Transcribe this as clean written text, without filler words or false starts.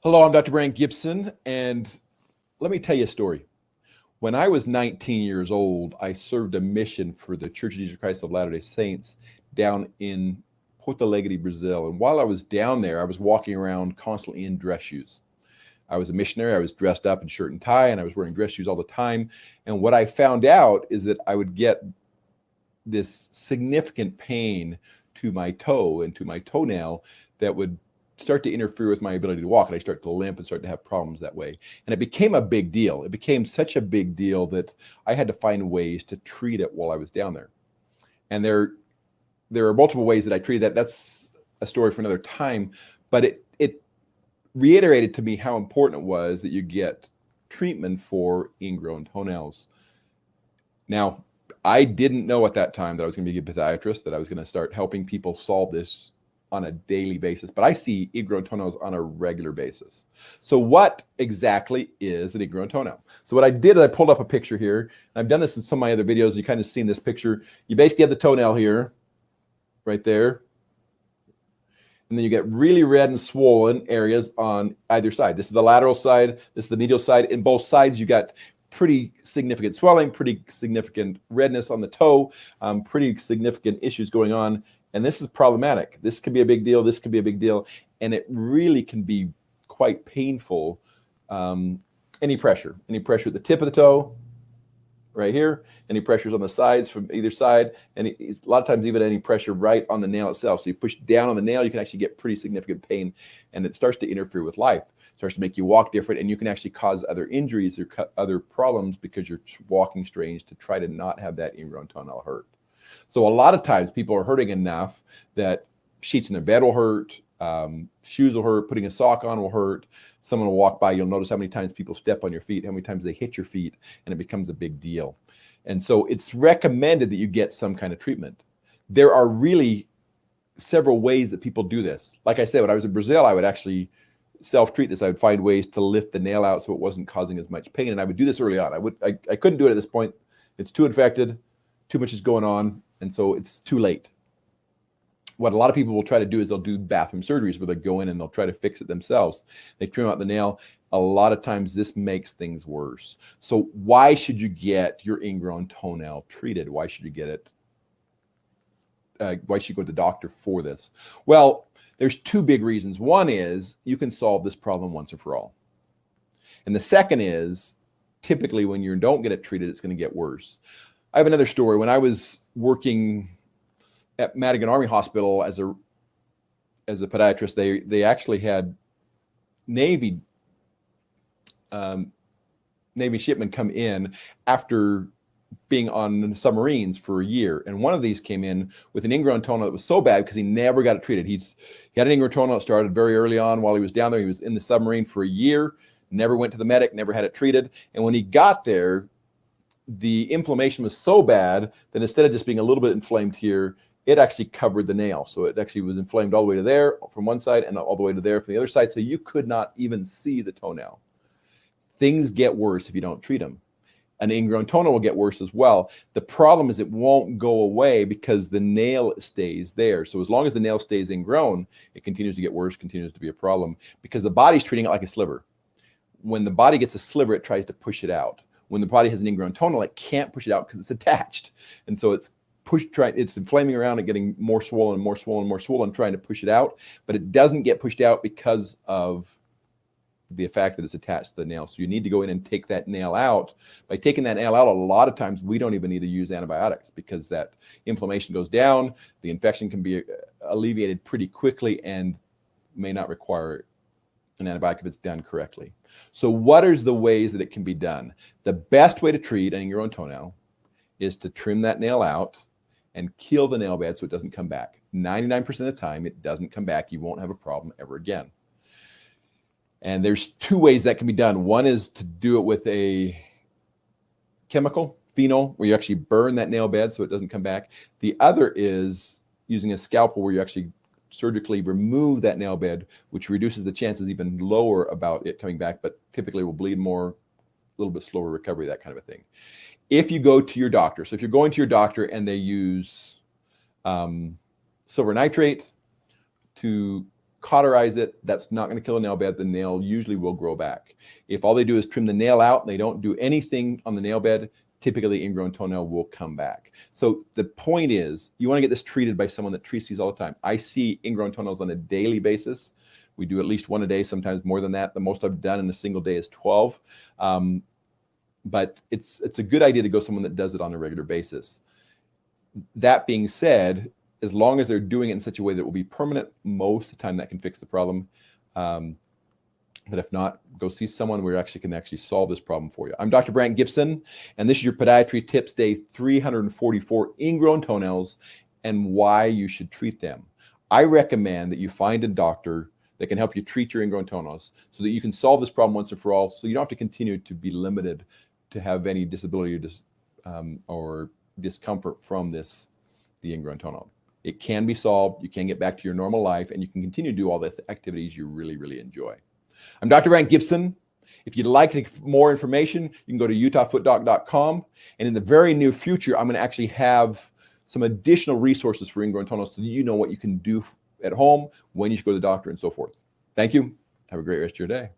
Hello, I'm Dr. Brandt R Gibson, and let me tell you a story. When I was 19 years old, I served a mission for the Church of Jesus Christ of Latter-day Saints down in Porto Alegre, Brazil. And while I was down there, I was walking around constantly in dress shoes. I was a missionary. I was dressed up in shirt and tie, and I was wearing dress shoes all the time. And what I found out is that I would get this significant pain to my toe and to my toenail that would start to interfere with my ability to walk, and I start to limp and start to have problems that way. And it became a big deal. It became such a big deal that I had to find ways to treat it while I was down there. And there are multiple ways that I treated that. That's a story for another time, but it reiterated to me how important it was that you get treatment for ingrown toenails. Now, I didn't know at that time that I was going to be a podiatrist, that I was going to start helping people solve this on a daily basis, but I see ingrown toenails on a regular basis. So what exactly is an ingrown toenail? So what I did is I pulled up a picture here, and I've done this in some of my other videos. You kind of seen this picture. You basically have the toenail here, right there, and then you get really red and swollen areas on either side. This is the lateral side, this is the medial side. In both sides, you got pretty significant swelling, pretty significant redness on the toe, pretty significant issues going on. And this is problematic. This could be a big deal. This could be a big deal. And it really can be quite painful. Any pressure at the tip of the toe, right here, any pressures on the sides from either side, and a lot of times even any pressure right on the nail itself. So you push down on the nail, you can actually get pretty significant pain, and it starts to interfere with life. It starts to make you walk different, and you can actually cause other injuries or other problems because you're walking strange to try to not have that ingrown toenail hurt. So a lot of times people are hurting enough that sheets in their bed will hurt, shoes will hurt, putting a sock on will hurt. Someone will walk by, you'll notice how many times people step on your feet, how many times they hit your feet, and it becomes a big deal. And so it's recommended that you get some kind of treatment. There are really several ways that people do this. Like I said, when I was in Brazil, I would actually self-treat this. I would find ways to lift the nail out so it wasn't causing as much pain, and I would do this early on. I couldn't do it at this point. It's too infected, too much is going on, and so it's too late. What a lot of people will try to do is they'll do bathroom surgeries where they go in and they'll try to fix it themselves. They trim out the nail. A lot of times this makes things worse. So why should you get your ingrown toenail treated? Why should you get it? Why should you go to the doctor for this? Well, there's two big reasons. One is you can solve this problem once and for all. And the second is typically when you don't get it treated, it's going to get worse. I have another story. When I was working at Madigan Army Hospital as a podiatrist, they actually had Navy shipmen come in after being on submarines for a year. And one of these came in with an ingrown toenail that was so bad because he never got it treated. He had an ingrown toenail that started very early on while he was down there. He was in the submarine for a year, never went to the medic, never had it treated. And when he got there, the inflammation was so bad that instead of just being a little bit inflamed here, it actually covered the nail. So it actually was inflamed all the way to there from one side and all the way to there from the other side. So you could not even see the toenail. Things get worse if you don't treat them. An ingrown toenail will get worse as well. The problem is it won't go away because the nail stays there. So as long as the nail stays ingrown, it continues to get worse, continues to be a problem because the body's treating it like a sliver. When the body gets a sliver, it tries to push it out. When the body has an ingrown toenail, it can't push it out because it's attached. And so it's it's inflaming around and getting more swollen, more swollen, more swollen, trying to push it out. But it doesn't get pushed out because of the fact that it's attached to the nail. So you need to go in and take that nail out. By taking that nail out, a lot of times we don't even need to use antibiotics because that inflammation goes down. The infection can be alleviated pretty quickly and may not require an antibiotic if it's done correctly. So what are the ways that it can be done? The best way to treat an ingrown toenail is to trim that nail out and kill the nail bed so it doesn't come back. 99% of the time, it doesn't come back. You won't have a problem ever again. And there's two ways that can be done. One is to do it with a chemical, phenol, where you actually burn that nail bed so it doesn't come back. The other is using a scalpel where you actually surgically remove that nail bed, which reduces the chances even lower about it coming back, but typically will bleed more, a little bit slower recovery, that kind of a thing. If you go to your doctor, so if you're going to your doctor and they use silver nitrate to cauterize it. That's not going to kill a nail bed. The nail usually will grow back. If all they do is trim the nail out and they don't do anything on the nail bed, typically ingrown toenail will come back. So the point is, you want to get this treated by someone that treats these all the time. I see ingrown toenails on a daily basis. We do at least one a day, sometimes more than that. The most I've done in a single day is 12. But it's a good idea to go someone that does it on a regular basis. That being said, as long as they're doing it in such a way that will be permanent, most of the time that can fix the problem. But if not, go see someone where you can solve this problem for you. I'm Dr. Brandt Gibson, and this is your Podiatry Tips Day 344, ingrown toenails and why you should treat them. I recommend that you find a doctor that can help you treat your ingrown toenails so that you can solve this problem once and for all, so you don't have to continue to be limited to have any disability or discomfort from the ingrown toenail. It can be solved, you can get back to your normal life, and you can continue to do all the activities you really, really enjoy. I'm Dr. Brandt Gibson. If you'd like more information, you can go to utahfootdoc.com. And in the very near future, I'm going to actually have some additional resources for ingrown toenails so that you know what you can do at home, when you should go to the doctor, and so forth. Thank you. Have a great rest of your day.